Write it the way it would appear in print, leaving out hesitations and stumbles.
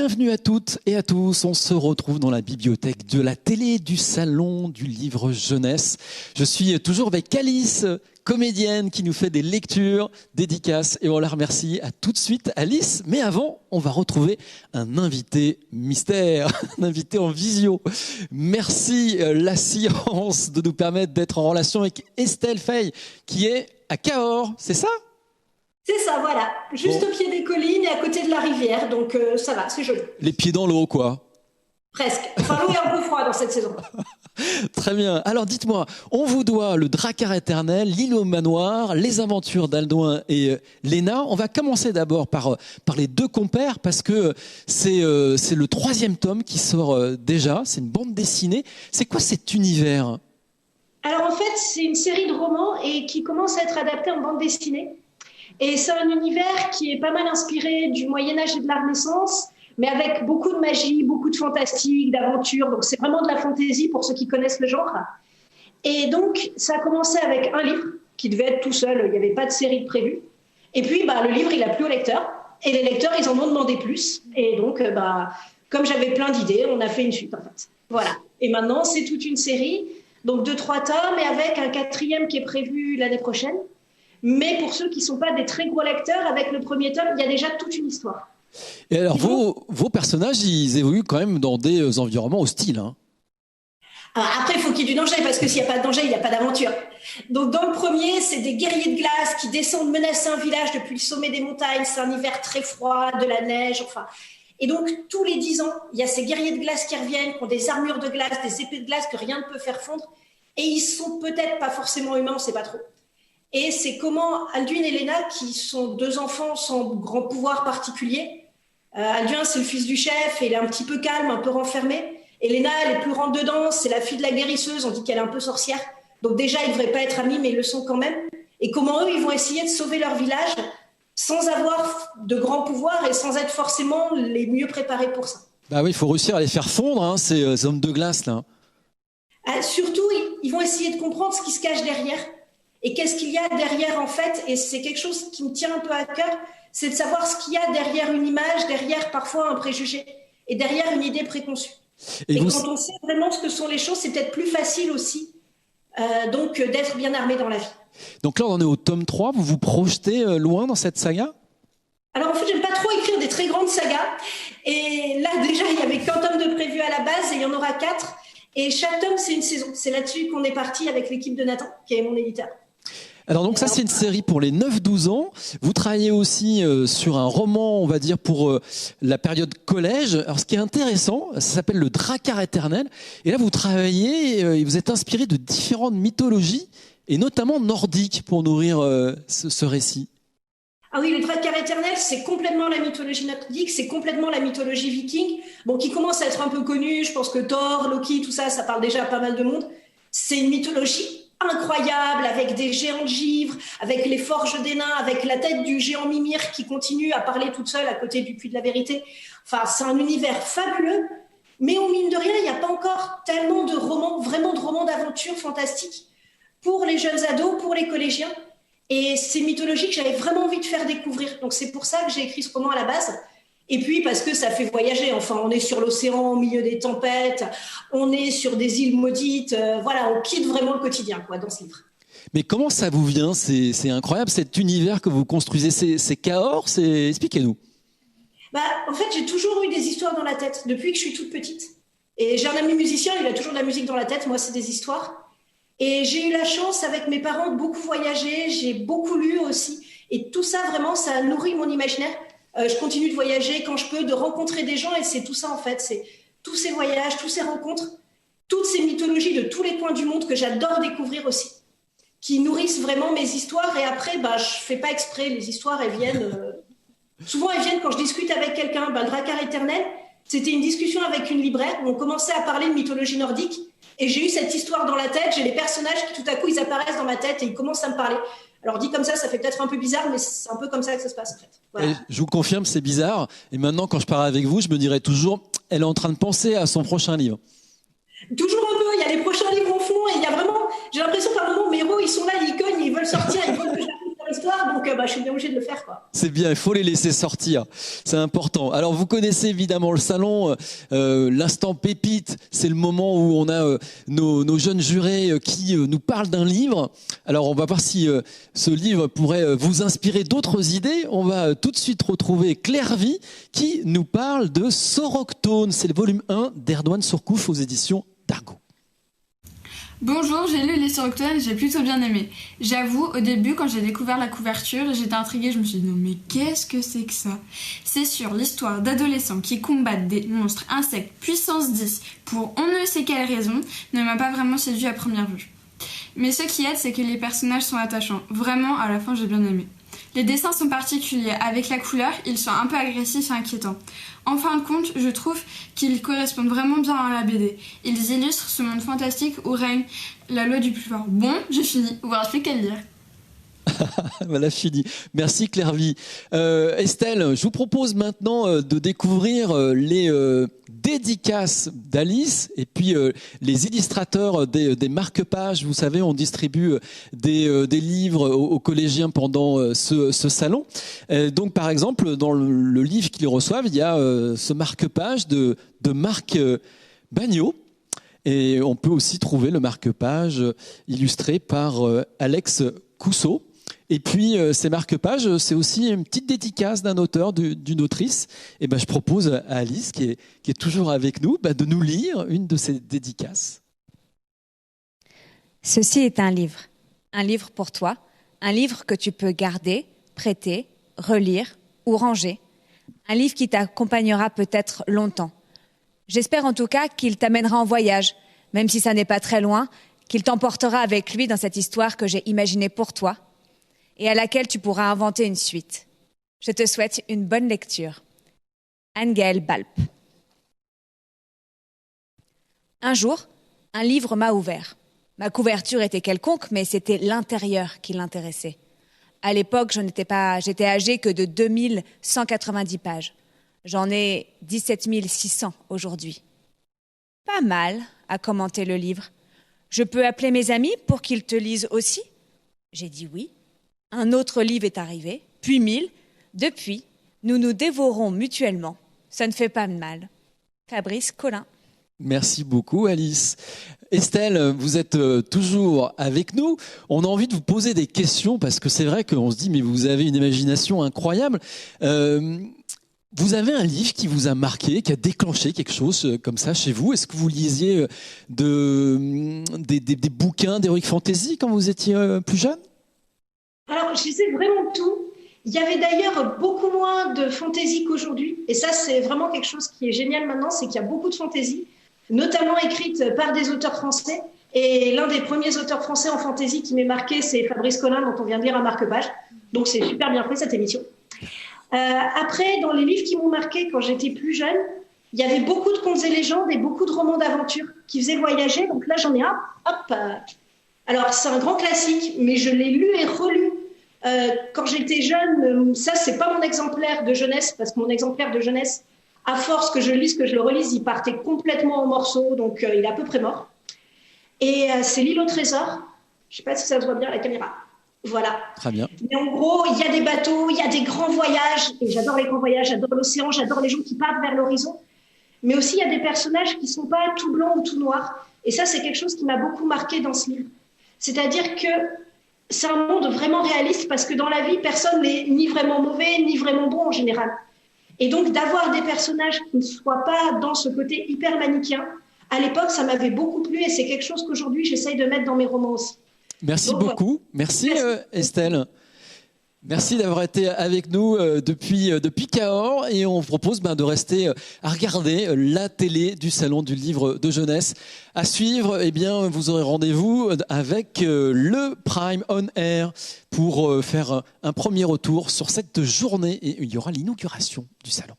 Bienvenue à toutes et à tous. On se retrouve dans la bibliothèque de la télé du salon du livre jeunesse. Je suis toujours avec Alice, comédienne qui nous fait des lectures, dédicaces, et on la remercie. À tout de suite, Alice. Mais avant, on va retrouver un invité mystère, un invité en visio. Merci la science de nous permettre d'être en relation avec Estelle Fay, qui est à Cahors, c'est ça ? C'est ça, voilà. Juste au pied des collines et à côté de la rivière. Donc ça va, c'est joli. Les pieds dans l'eau, quoi. Presque. Enfin, l'eau est un peu froide dans cette saison. Très bien. Alors dites-moi, on vous doit le Drakkar éternel, l'île au manoir, les aventures d'Aldouin et Léna. On va commencer d'abord par les deux compères parce que c'est le 3e tome qui sort déjà. C'est une bande dessinée. C'est quoi cet univers ? Alors en fait, c'est une série de romans et qui commence à être adaptée en bande dessinée. Et c'est un univers qui est pas mal inspiré du Moyen-Âge et de la Renaissance, mais avec beaucoup de magie, beaucoup de fantastique, d'aventure. Donc c'est vraiment de la fantaisie pour ceux qui connaissent le genre. Et donc ça a commencé avec un livre qui devait être tout seul, il n'y avait pas de série de prévue. Et puis le livre, il a plu aux lecteurs. Et les lecteurs, ils en ont demandé plus. Et donc, comme j'avais plein d'idées, on a fait une suite en fait. Voilà. Et maintenant, c'est toute une série, donc de 3 tomes, et avec un 4e qui est prévu l'année prochaine. Mais pour ceux qui ne sont pas des très gros lecteurs, avec le 1er tome, il y a déjà toute une histoire. Et alors, vos personnages, ils évoluent quand même dans des environnements hostiles, hein. Alors après, il faut qu'il y ait du danger, parce que s'il n'y a pas de danger, il n'y a pas d'aventure. Donc dans le premier, c'est des guerriers de glace qui descendent menacer un village depuis le sommet des montagnes. C'est un hiver très froid, de la neige, enfin. Et donc, tous les 10 ans, il y a ces guerriers de glace qui reviennent, qui ont des armures de glace, des épées de glace que rien ne peut faire fondre. Et ils sont peut-être pas forcément humains, on ne sait pas trop. Et c'est comment Alduin et Léna, qui sont 2 enfants sans grand pouvoir particulier. Alduin, c'est le fils du chef, et il est un petit peu calme, un peu renfermé. Et Léna, elle est plus rentre dedans, c'est la fille de la guérisseuse, on dit qu'elle est un peu sorcière. Donc déjà, ils ne devraient pas être amis, mais ils le sont quand même. Et comment eux, ils vont essayer de sauver leur village sans avoir de grands pouvoirs et sans être forcément les mieux préparés pour ça. Bah oui, il faut réussir à les faire fondre, hein, ces hommes de glace, là. Surtout, ils vont essayer de comprendre ce qui se cache derrière. Et qu'est-ce qu'il y a derrière, en fait, et c'est quelque chose qui me tient un peu à cœur, c'est de savoir ce qu'il y a derrière une image, derrière parfois un préjugé, et derrière une idée préconçue. Et quand on sait vraiment ce que sont les choses, c'est peut-être plus facile aussi donc d'être bien armé dans la vie. Donc là, on en est au tome 3, vous vous projetez loin dans cette saga ? Alors en fait, j'aime pas trop écrire des très grandes sagas, et là déjà, il y avait qu'un tome de prévu à la base, et il y en aura 4, et chaque tome, c'est une saison. C'est là-dessus qu'on est parti avec l'équipe de Nathan, qui est mon éditeur. Alors donc ça, c'est une série pour les 9-12 ans. Vous travaillez aussi sur un roman, on va dire, pour la période collège. Alors ce qui est intéressant, ça s'appelle le Drakkar éternel. Et là, vous travaillez et vous êtes inspiré de différentes mythologies, et notamment nordiques, pour nourrir ce récit. Ah oui, le Drakkar éternel, c'est complètement la mythologie nordique, c'est complètement la mythologie viking, bon, qui commence à être un peu connue. Je pense que Thor, Loki, tout ça, ça parle déjà à pas mal de monde. C'est une mythologie incroyable, avec des géants de givre, avec les forges des nains, avec la tête du géant Mimir qui continue à parler toute seule à côté du puits de la vérité. Enfin, c'est un univers fabuleux, mais au mine de rien, il n'y a pas encore tellement de romans, vraiment de romans d'aventure fantastiques pour les jeunes ados, pour les collégiens. Et ces mythologies que j'avais vraiment envie de faire découvrir. Donc c'est pour ça que j'ai écrit ce roman à la base. Et puis parce que ça fait voyager, enfin on est sur l'océan au milieu des tempêtes, on est sur des îles maudites, voilà, on quitte vraiment le quotidien quoi, dans ce livre. Mais comment ça vous vient ? C'est incroyable cet univers que vous construisez, c'est Cahors, expliquez-nous. En fait j'ai toujours eu des histoires dans la tête, depuis que je suis toute petite. Et j'ai un ami musicien, il a toujours de la musique dans la tête, moi c'est des histoires. Et j'ai eu la chance avec mes parents de beaucoup voyager, j'ai beaucoup lu aussi. Et tout ça vraiment, ça a nourri mon imaginaire. Je continue de voyager quand je peux, de rencontrer des gens, et c'est tout ça en fait, c'est tous ces voyages, toutes ces rencontres, toutes ces mythologies de tous les coins du monde que j'adore découvrir aussi, qui nourrissent vraiment mes histoires. Et après, je fais pas exprès, les histoires elles viennent, souvent elles viennent quand je discute avec quelqu'un. Le Drakkar éternel, c'était une discussion avec une libraire où on commençait à parler de mythologie nordique, et j'ai eu cette histoire dans la tête, j'ai les personnages qui tout à coup ils apparaissent dans ma tête et ils commencent à me parler. Alors dit comme ça fait peut-être un peu bizarre, mais c'est un peu comme ça que ça se passe en fait. Voilà. Je vous confirme, c'est bizarre. Et maintenant, quand je parle avec vous, je me dirais toujours, elle est en train de penser à son prochain livre. Toujours un peu, il y a les prochains livres au fond, et il y a vraiment, j'ai l'impression qu'à un moment, mes héros, ils sont là, ils cognent, ils veulent sortir, ils veulent que j'arrive dans l'histoire, donc bah, je suis bien obligée de le faire, quoi. C'est bien, il faut les laisser sortir, c'est important. Alors vous connaissez évidemment le salon, l'instant pépite, c'est le moment où on a nos jeunes jurés qui nous parlent d'un livre. Alors on va voir si ce livre pourrait vous inspirer d'autres idées. On va tout de suite retrouver Claire Vie qui nous parle de Soroctone, c'est le volume 1 d'Erdogan Surcouf aux éditions d'Argo. Bonjour, j'ai lu les Soroctones et j'ai plutôt bien aimé. J'avoue, au début, quand j'ai découvert la couverture, j'étais intriguée, je me suis dit non mais qu'est-ce que c'est que ça? C'est sur l'histoire d'adolescents qui combattent des monstres insectes puissance 10 pour on ne sait quelle raison, ne m'a pas vraiment séduit à première vue. Mais ce qui aide, c'est que les personnages sont attachants. Vraiment, à la fin, j'ai bien aimé. Les dessins sont particuliers. Avec la couleur, ils sont un peu agressifs et inquiétants. En fin de compte, je trouve qu'ils correspondent vraiment bien à la BD. Ils illustrent ce monde fantastique où règne la loi du plus fort. Bon, j'ai fini. Vous reste plus qu'à lire. Voilà, fini. Merci Claire Vie. Estelle, je vous propose maintenant de découvrir les dédicaces d'Alice et puis les illustrateurs des marque-pages. Vous savez, on distribue des livres aux collégiens pendant ce salon. Donc, par exemple, dans le livre qu'ils reçoivent, il y a ce marque-page de Marc Bagnot. Et on peut aussi trouver le marque-page illustré par Alex Cousseau. Et puis, ces marque-pages, c'est aussi une petite dédicace d'un auteur, d'une autrice. Et ben, je propose à Alice, qui est toujours avec nous, de nous lire une de ces dédicaces. Ceci est un livre pour toi, un livre que tu peux garder, prêter, relire ou ranger. Un livre qui t'accompagnera peut-être longtemps. J'espère en tout cas qu'il t'amènera en voyage, même si ça n'est pas très loin, qu'il t'emportera avec lui dans cette histoire que j'ai imaginée pour toi, et à laquelle tu pourras inventer une suite. Je te souhaite une bonne lecture. Anne-Gaëlle Balp. Un jour, un livre m'a ouvert. Ma couverture était quelconque, mais c'était l'intérieur qui l'intéressait. À l'époque, j'étais âgée que de 2190 pages. J'en ai 17 600 aujourd'hui. Pas mal, a commenté le livre. Je peux appeler mes amis pour qu'ils te lisent aussi? J'ai dit oui. Un autre livre est arrivé, puis 1000. Depuis, nous nous dévorons mutuellement. Ça ne fait pas de mal. Fabrice Collin. Merci beaucoup Alice. Estelle, vous êtes toujours avec nous. On a envie de vous poser des questions parce que c'est vrai qu'on se dit mais vous avez une imagination incroyable. Vous avez un livre qui vous a marqué, qui a déclenché quelque chose comme ça chez vous? Est-ce que vous lisiez des bouquins d'heroic fantasy quand vous étiez plus jeune? Alors, je lisais vraiment tout. Il y avait d'ailleurs beaucoup moins de fantaisie qu'aujourd'hui. Et ça, c'est vraiment quelque chose qui est génial maintenant, c'est qu'il y a beaucoup de fantaisie, notamment écrite par des auteurs français. Et l'un des premiers auteurs français en fantaisie qui m'est marqué, c'est Fabrice Collin, dont on vient de lire un marque-page. Donc, c'est super bien fait, cette émission. Après, dans les livres qui m'ont marqué quand j'étais plus jeune, il y avait beaucoup de contes et légendes et beaucoup de romans d'aventure qui faisaient voyager. Donc là, j'en ai un. Hop. Alors, c'est un grand classique, mais je l'ai lu et relu. Quand j'étais jeune, ça, c'est pas mon exemplaire de jeunesse, parce que mon exemplaire de jeunesse, à force que je lise, que je le relise, il partait complètement en morceaux, donc il est à peu près mort. Et c'est L'île au trésor. Je sais pas si ça se voit bien à la caméra. Voilà. Très bien. Mais en gros, il y a des bateaux, il y a des grands voyages, et j'adore les grands voyages, j'adore l'océan, j'adore les gens qui partent vers l'horizon. Mais aussi, il y a des personnages qui sont pas tout blancs ou tout noirs. Et ça, c'est quelque chose qui m'a beaucoup marqué dans ce livre. C'est-à-dire que c'est un monde vraiment réaliste parce que dans la vie, personne n'est ni vraiment mauvais, ni vraiment bon en général. Et donc, d'avoir des personnages qui ne soient pas dans ce côté hyper manichéen, à l'époque, ça m'avait beaucoup plu et c'est quelque chose qu'aujourd'hui, j'essaye de mettre dans mes romans aussi. Merci donc, beaucoup. Merci Estelle. Merci d'avoir été avec nous depuis Cahors et on vous propose de rester à regarder la télé du Salon du Livre de Jeunesse. À suivre, vous aurez rendez-vous avec le Prime On Air pour faire un premier retour sur cette journée et il y aura l'inauguration du Salon.